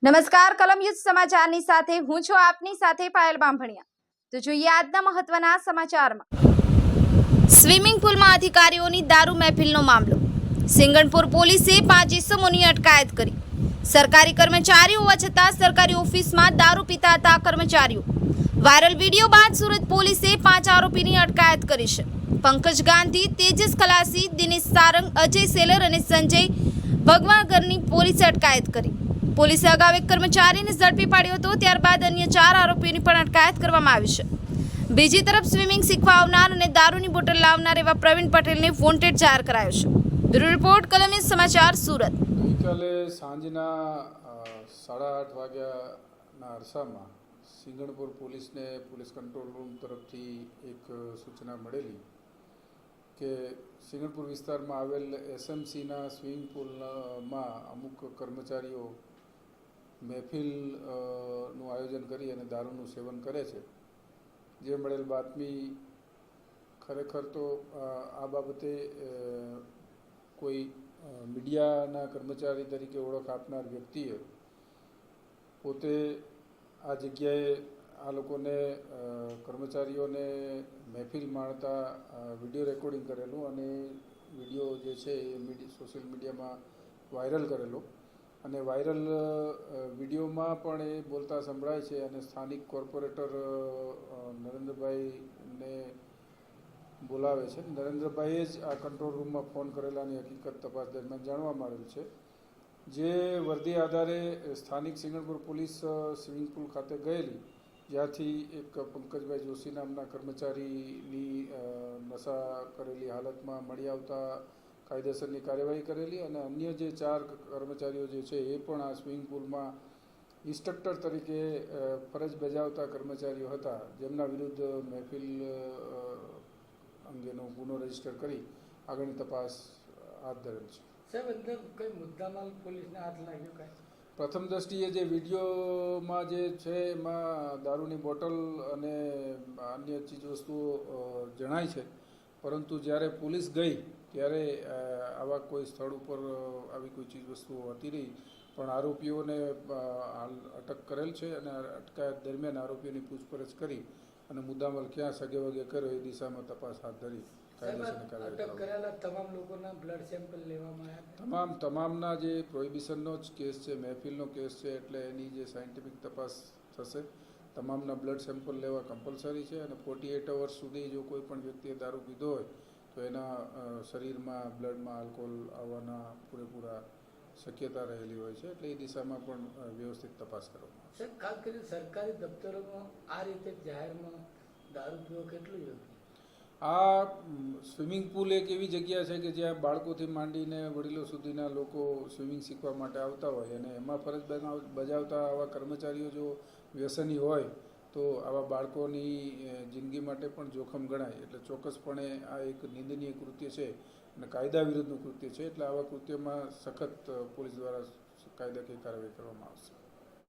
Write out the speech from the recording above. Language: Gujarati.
નમસ્કાર કલમ યુદ્ધ સમાચારની સાથે હું છું આપની સાથે પાયલ બામભણિયા। તો જોઈએ આજના મહત્વના સમાચારમાં। સ્વિમિંગ પુલમાં અધિકારીઓની દારૂ મહેફિલનો મામલો। સિંગણપુર પોલીસે 5 ઇસમોની અટકાયત કરી। સરકારી કર્મચારીઓ હોવા છતાં સરકારી ઓફિસમાં દારૂ પીતા હતા કર્મચારીઓ। વાયરલ વિડીયો બાદ સુરત પોલીસે 5 આરોપીની અટકાયત કરી છે। પંકજ ગાંધી, તેજસ ખલાસી, દિનેશ સારંગ, અજય સેલર અને સંજય ભગવાગરની પોલીસે અટકાયત કરી। પોલીસે અગાઉ એક કર્મચારીને ઝડપી પાડ્યો હતો, ત્યારબાદ અન્ય 4 આરોપીઓની પણ અટકાયત કરવામાં આવી છે। બીજી તરફ સ્વિમિંગ શીખવા આવનાર અને દારૂની બોટલ લાવનાર એવા પ્રવીણ પટેલને વોન્ટેડ જાહેર કરાયો છે। બ્યુરો રિપોર્ટ કલમ યુદ્ધ સમાચાર સુરત। ગઈકાલે સાંજના 8:30 વાગ્યાના અરસામાં સિંગણપુર પોલીસને પોલીસ કંટ્રોલ રૂમ તરફથી એક સૂચના મળેલી કે સિંગણપુર વિસ્તારમાં આવેલ એસએમસીના સ્વિમિંગ પુલમાં અમુક કર્મચારીઓ મહેફિલનું આયોજન કરી અને દારૂનું સેવન કરે છે। જે મળેલ બાતમી ખરેખર તો આ બાબતે કોઈ મીડિયાના કર્મચારી તરીકે ઓળખ આપનાર વ્યક્તિએ પોતે આ જગ્યાએ આ લોકોને કર્મચારીઓને મહેફિલ માણતા વિડીયો રેકોર્ડિંગ કરેલું અને વિડીયો જે છે એ સોશિયલ મીડિયામાં વાયરલ કરેલો અને વાયરલ વિડીયોમાં પણ એ બોલતા સંભળાય છે અને સ્થાનિક કોર્પોરેટર નરેન્દ્રભાઈને બોલાવે છે। નરેન્દ્રભાઈએ જ આ કંટ્રોલ રૂમમાં ફોન કરેલાની હકીકત તપાસ દરમિયાન જાણવા મળેલ છે। જે વર્દી આધારે સ્થાનિક સિંગણપુર પોલીસ સ્વિમિંગ પુલ ખાતે ગયેલી, જ્યાંથી એક પંકજભાઈ જોશી નામના કર્મચારીની નશા કરેલી હાલતમાં મળી આવતા કાયદેસરની કાર્યવાહી કરેલી અને અન્ય જે 4 કર્મચારીઓ જે છે એ પણ આ સ્વિમિંગ પુલમાં ઇન્સ્ટ્રક્ટર તરીકે ફરજ બજાવતા કર્મચારીઓ હતા, જેમના વિરુદ્ધ મહેફિલ અંગેનો ગુનો રજીસ્ટર કરી આગળની તપાસ હાથ ધરેલ છે। સાહેબ, અંદર કઈ મુદ્દામાલ પોલીસને હાથ લાગ્યો કાંઈ? પ્રથમ દ્રષ્ટિએ જે વિડીયોમાં જે છે એમાં દારૂની બોટલ અને અન્ય ચીજવસ્તુઓ જણાય છે, પરંતુ જ્યારે પોલીસ ગઈ ત્યારે આવા કોઈ સ્થળ ઉપર આવી કોઈ ચીજવસ્તુઓ હતી નહીં, પણ આરોપીઓને હાલ અટક કરેલ છે અને અટકાયત દરમિયાન આરોપીઓની પૂછપરછ કરી અને મુદ્દામાલ ક્યાં સગે વગે કર્યો એ દિશામાં તપાસ હાથ ધરી કાયદેસરની કાર્યવાહી કરેલા તમામ લોકોના બ્લડ સેમ્પલ લેવામાં આવ્યા? તમામના જે પ્રોહિબિશનનો જ કેસ છે, મહેફિલનો કેસ છે, એટલે એની જે સાયન્ટિફિક તપાસ થશે। તમામના બ્લડ સેમ્પલ લેવા કમ્પલસરી છે અને 48 અવર્સ સુધી જો કોઈ પણ વ્યક્તિએ દારૂ પીધો હોય તો એના શરીરમાં બ્લડમાં આલ્કોહોલ આવવાના પૂરેપૂરા શક્યતા રહેલી હોય છે, એટલે એ દિશામાં પણ વ્યવસ્થિત તપાસ કરવામાં આવશે। સાહેબ, ખાસ કરીને સરકારી દફતરોમાં આ રીતે જાહેરમાં દારૂ પીવો કેટલું યોગ્ય? આ સ્વિમિંગ પુલ એક એવી જગ્યા છે કે જ્યાં બાળકોથી માંડીને વડીલો સુધીના લોકો સ્વિમિંગ શીખવા માટે આવતા હોય અને એમાં ફરજ બજાવતા આવા કર્મચારીઓ જો વ્યસની હોય તો આવા બાળકોની જિંદગી માટે પણ જોખમ ગણાય, એટલે ચોક્કસપણે આ એક નિંદનીય કૃત્ય છે અને કાયદા વિરુદ્ધનું કૃત્ય છે, એટલે આવા કૃત્યમાં સખત પોલીસ દ્વારા કાયદાકીય કાર્યવાહી કરવામાં આવશે।